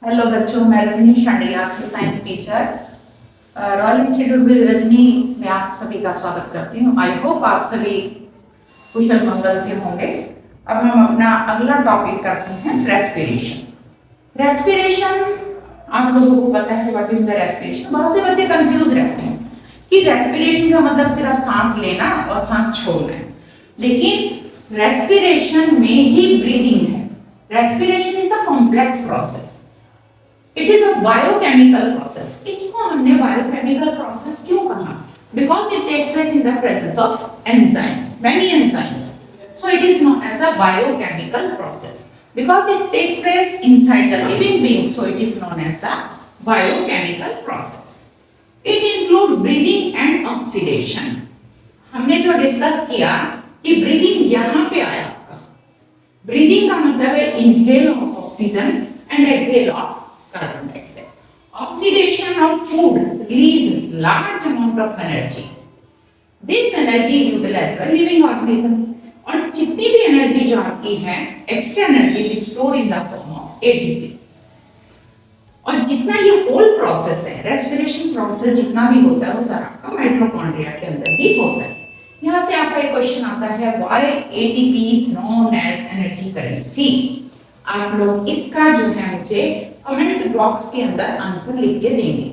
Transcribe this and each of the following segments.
Hello बच्चों, मैं रजनी शांडिया, आपकी science teacher royal institute with Rajni में आप सभी का स्वागत करती हूँ। आई होप आप सभी कुशल मंगल से होंगे। अब हम अपना अगला टॉपिक करते हैं रेस्पिरेशन। रेस्पिरेशन आप लोगों को पता है व्हाट इज द रेस्पिरेशन। बहुत से बच्चे कंफ्यूज रहते हैं कि रेस्पिरेशन का मतलब सिर्फ सांस लेना और सांस छोड़ना है, लेकिन रेस्पिरेशन में ही ब्रीदिंग है। Respiration is a complex process. It is a biochemical process. इसको हमने बायोकेमिकल प्रोसेस क्यों कहा? Because it take place in the presence of enzymes, many enzymes. So it is known as a biochemical process because it takes place inside the living being. So it is known as a biochemical process. It includes breathing and oxidation. हमने जो discuss किया कि breathing यहाँ पे आया। Breathing का मतलब है inhale of oxygen and exhale of carbon dioxide. Oxidation of food release large amount of energy. This energy is utilized by living organism. और जितनी भी एनर्जी जो आपकी है, extra energy is stored in the form of ATP. और जितना ये whole process है, रेस्पिरेशन प्रोसेस जितना भी होता है वो सारा आपका माइटोकॉन्ड्रिया के अंदर ही होता है। यहाँ से आपका एक क्वेश्चन आता है, why ATP is known as energy currency. आप लोग इसका जो है मुझे कमेंट बॉक्स के अंदर आंसर लिख के देंगे।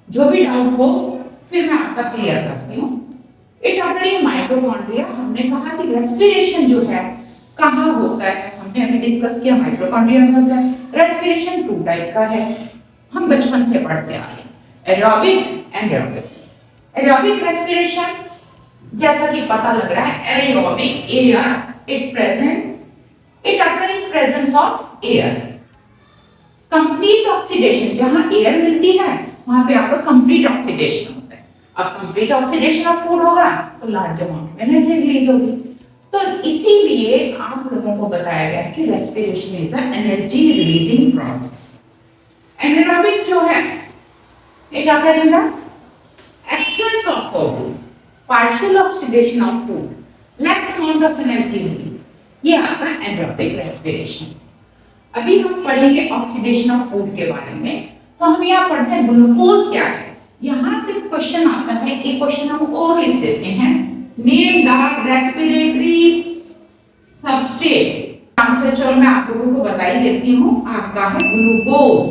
जो भी डाउट हो फिर मैं आपका क्लियर करती हूँ। इट अगर इन माइटोकॉन्ड्रिया, हमने कहा कि रेस्पिरेशन जो है कहाँ होता है, हमने अभी डिस्कस किया माइटोकॉन्ड्रिया में होता है। रेस्पिरेशन 2 टाइप का है, हम बचपन से पढ़ते आ रहे हैं, एरोबिक एंड एरोबिक रेस्पिरेशन जैसा कि पता लग रहा है, aerobic air it occur in presence of air. Complete oxidation, जहां एयर मिलती है वहां पे आपका कंप्लीट ऑक्सीडेशन होता है। अब कंप्लीट ऑक्सीडेशन ऑफ फूड होगा तो लार्ज अमाउंट में एनर्जी रिलीज होगी। तो इसीलिए आप लोगों को बताया गया है कि respiration is a energy releasing process. Anaerobic जो है it occur in the absence of food, partial oxidation of food, less amount of energy release, ये आपका एनारोबिक रेस्पिरेशन। अभी हम पढ़ेंगे ऑक्सीडेशन ऑफ फूड के बारे में। तो हम यहाँ पढ़ते हैं ग्लूकोज क्या है। यहाँ से क्वेश्चन आता है, एक क्वेश्चन हम और लिख देते हैं, name the respiratory substrate. Answer चलो मैं आप लोगों को बता ही देती हूँ, आपका है glucose.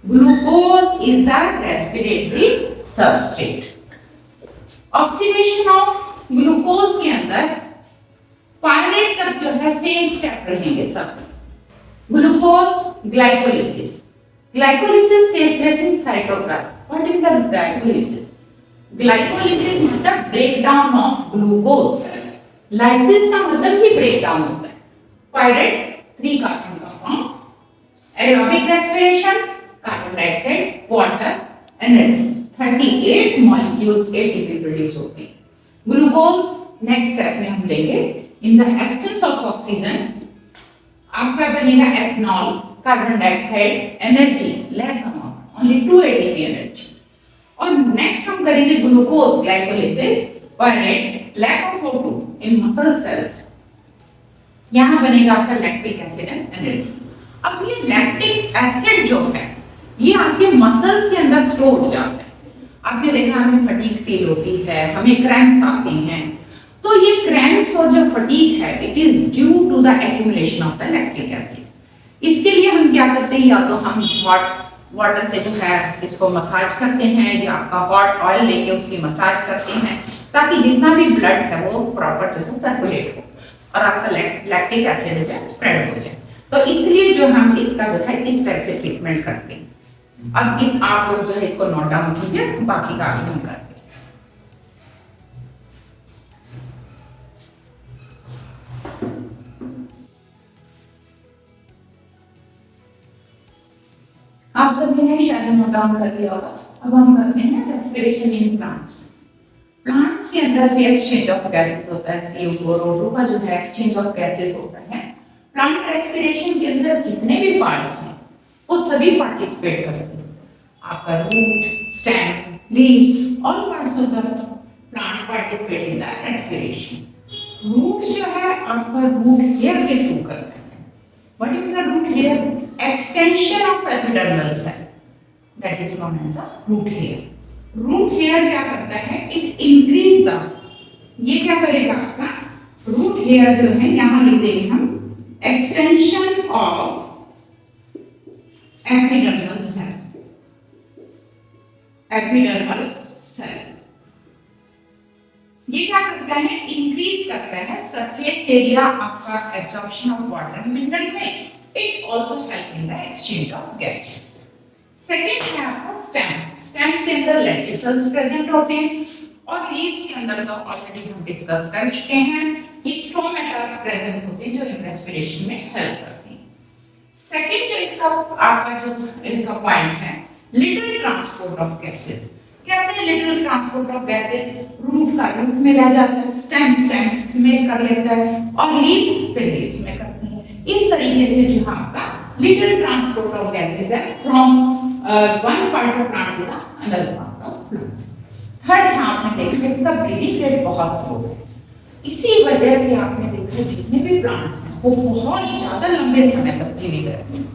Glucose is the respiratory substrate. Oxidation of glucose के अंदर पायरेट तक जो है सेम स्टेप रहेंगे सब। Glucose glycolysis, glycolysis take place in cytoplasm. What is the glycolysis? Glycolysis मतलब break down of glucose. Lysis का मतलब ही ब्रेक डाउन होता है। पायरेट 3 कार्बन का form. Aerobic respiration, carbon dioxide, water, energy, 38 molecules ATP produce होते हैं। Glucose next step में हम लेंगे, in the absence of oxygen आपका बनेगा ethanol, carbon dioxide, energy less amount, only 2 ATP energy. और नेक्स्ट हम करेंगे glucose glycolysis, pyruvate, lack of O2 in muscle cells, यहां बनेगा आपका लैक्टिक एसिड एंड एनर्जी। अब ये लैक्टिक एसिड जो है ये आपके मसल्स के अंदर स्टोर हो जाता है। आपने देखा हमें फटीग फील होती है, हमें क्रैम्प्स आते हैं, तो ये क्रैम्प्स और जो फटीग है it is due to the accumulation of the lactic acid. इसके लिए हम क्या करते हैं, या तो हम वाटर से जो है इसको मसाज करते हैं, या आपका हॉट ऑयल लेके उसकी मसाज करते हैं, ताकि जितना भी ब्लड है वो प्रॉपर जो है सर्कुलेट हो और आपका लैक्टिक एसिड जो है स्प्रेड हो जाए। तो इसलिए जो हम इसका जो है इस टाइप से ट्रीटमेंट करते हैं। अब आप लोग जो है इसको नोट डाउन कीजिए, बाकी का आगे हम करते हैं। आप सभी ने शायद नोट डाउन कर लिया होगा। अब हम करते हैं रेस्पिरेशन इन प्लांट्स। प्लांट्स के अंदर भी एक्सचेंज ऑफ गैसेस होता है, CO2 और O2 का जो है एक्सचेंज ऑफ गैसेस होता है। प्लांट रेस्पिरेशन के अंदर जितने भी पार्ट्स हैं वो सभी पार्टिसिपेट करते हैं। आपका root, stem, leaves, all parts of the plant participate in the respiration. Roots जो है आपका रूट हेयर के थ्रू करते हैं, What is the root hair? Extension of epidermal cell. That is known as a root hair. Root hair क्या करता है? It increase the, ये क्या करेगा आपका? Root hair जो है यहाँ लिख देंगे हम extension of epidermal cell. Epidermal cell. ये क्या करता है? इंक्रीज करता है सरफेस एरिया आपका एब्जॉर्प्शन ऑफ वाटर मिनरल में. It also help in the exchange of gases. Second है आपका स्टेम. स्टेम के अंदर लेंटिसल्स प्रेजेंट होते हैं और लीव्स के अंदर तो ऑलरेडी हम डिस्कस कर चुके हैं कि स्टोमेटास प्रेजेंट होते हैं जो इन रेस्पिरेशन में हेल्प करते हैं. सेकंड जो इसका आपका जो इनका पॉइंट है लिटिल ट्रांसपोर्ट ऑफ गैसेस. कैसे little transport of gases? Root का रूट में रह जाता है, स्टेम स्टेम में कर लेता है और लीव्स फिर लीव्स में करती है. इस तरीके से जो आपका लिटिल ट्रांसपोर्ट ऑफ गैसेस है from one part of plant to the another part of plant. Third है आपने देखा इसका ब्रीदिंग रेट बहुत स्लो है. इसी वजह से आपने देखा जितने भी प्लांट्स हैं वो बहुत ज्यादा लंबे समय तक जीवित रहते हैं.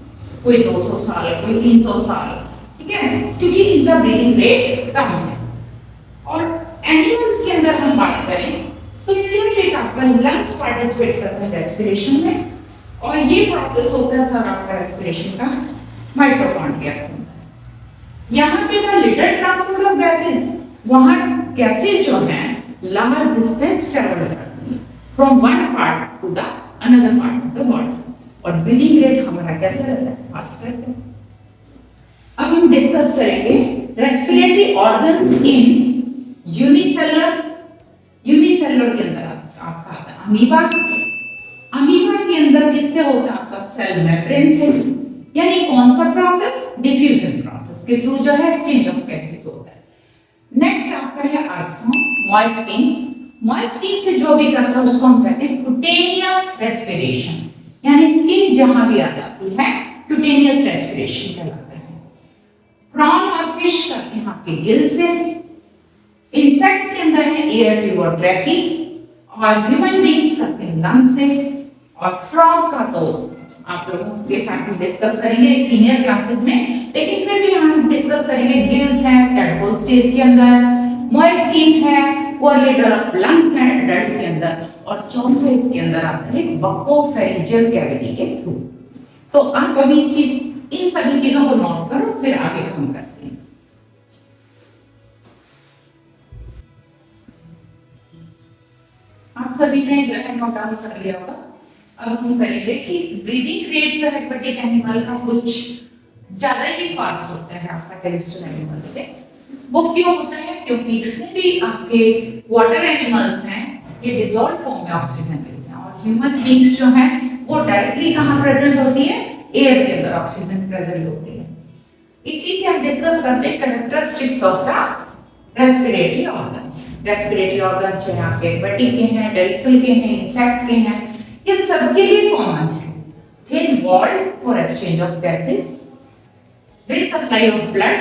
कोई 200 साल, कोई 300 साल, ठीक है, क्योंकि इनका ब्रीदिंग रेट कम है. और एनिमल्स के अंदर हम बात करें तो सिर्फ एक आपका लंग्स पार्टिसिपेट करते हैं रेस्पिरेशन में और ये प्रोसेस होता है सर आपका रेस्पिरेशन का माइटोकॉन्ड्रिया के अंदर. यहाँ पे ना लिटिल ट्रांसपोर्ट ऑफ गैसेस, वहाँ गैसेस जो हैं लंबा डिस्टेंस ट्रैवल करती हैं from one part two the another part of the body. और ब्रीदिंग रेट हमारा कैसे रहता है? फास्ट रहता है. अब हम डिस्कस करेंगे respiratory organs in unicellular. Unicellular के अंदर आपका आता है अमीबा. अमीबा के अंदर किससे होता है? आपका सेल मेम्ब्रेन से. यानी कौन सा प्रोसेस? डिफ्यूजन प्रोसेस के थ्रू जो है एक्सचेंज ऑफ गैसेस होता है. नेक्स्ट आपका है अर्थमो मॉइस्ट स्किन. मॉइस्ट स्किन से जो भी करता है उसको हम कहते हैं क्यूटेनियस रेस्पिरेशन. यानी स्किन जहां भी आ जाती है क्यूटेनियस रेस्पिरेशन कहलाता है. प्रॉन और फिश करते हैं आपके गिल से. इंसेक्ट्स के अंदर है एयर ट्यूब और ट्रैकी. और ह्यूमन बीइंग्स करते हैं लंग से. और फ्रॉग का तो आप लोगों के साथ में डिस्कस करेंगे सीनियर क्लासेस में, लेकिन फिर भी हम डिस्कस करेंगे. गिल्स हैं टेडपोल स्टेज के अंदर, मॉइस्ट स्किन है, कोलेटर लंग्स हैं एडल्ट के अंदर, और चौथा इसके अंदर आता है बकोफेरिंजियल कैविटी के थ्रू. तो आप अभी इन सभी चीजों को नोट करो, फिर आगे हम करते हैं. आप सभी ने जो है नोट डाउन कर लिया होगा. अब हम करेंगे कि ब्रीदिंग रेट जो है एक्वेटिक एनिमल का कुछ ज्यादा ही फास्ट होता है आपका टेरेस्ट्रियल एनिमल से. वो क्यों होता है? क्योंकि जितने भी आपके वाटर एनिमल्स हैं ये डिसॉल्व फॉर्म में ऑक्सीजन लेते हैं और ह्यूमन बीइंग्स जो हैं वो डायरेक्टली कहां प्रेजेंट होती है? एयर के अंदर ऑक्सीजन प्रेजेंट होती है. इसी से हम डिस्कस करते हैं characteristics of the respiratory organs. Respiratory organs जो है आपके एक्वेटिक के हैं, टेरेस्ट्रियल के हैं, इंसेक्ट्स के हैं. ये सबके लिए कॉमन है. Thin wall for exchange of gases, rich supply of blood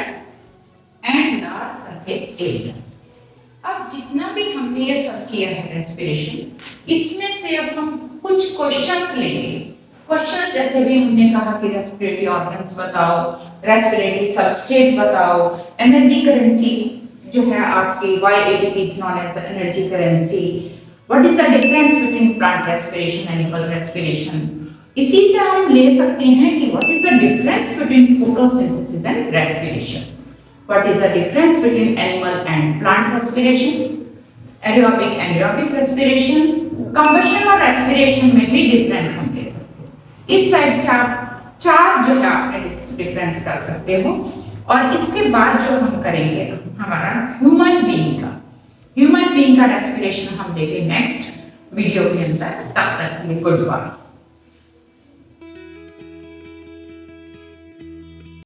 and large surface area. अब जितना भी हमने ये सब किया है रेस्पिरेशन, इसमें से अब हम कुछ क्वेश्चंस लेंगे. क्वेश्चन जैसे भी हमने कहा कि रेस्पिरेटरी ऑर्गन्स बताओ, रेस्पिरेटरी सबस्ट्रेट बताओ, एनर्जी करेंसी जो है आपकी why ATP is known as the energy currency, what is the difference between plant respiration animal respiration. इसी से हम ले सकते हैं कि what is the difference between photosynthesis and respiration, what is the difference between animal and plant respiration, aerobic anaerobic respiration, combustion और respiration में भी difference हम ले सकते हैं. इस टाइप से आप चार जो है आपने डिफरेंस कर सकते हो. और इसके बाद जो हम करेंगे हमारा ह्यूमन बीइंग का रेस्पिरेशन हम देखेंगे नेक्स्ट वीडियो के अंदर. तब तक गुड बाय.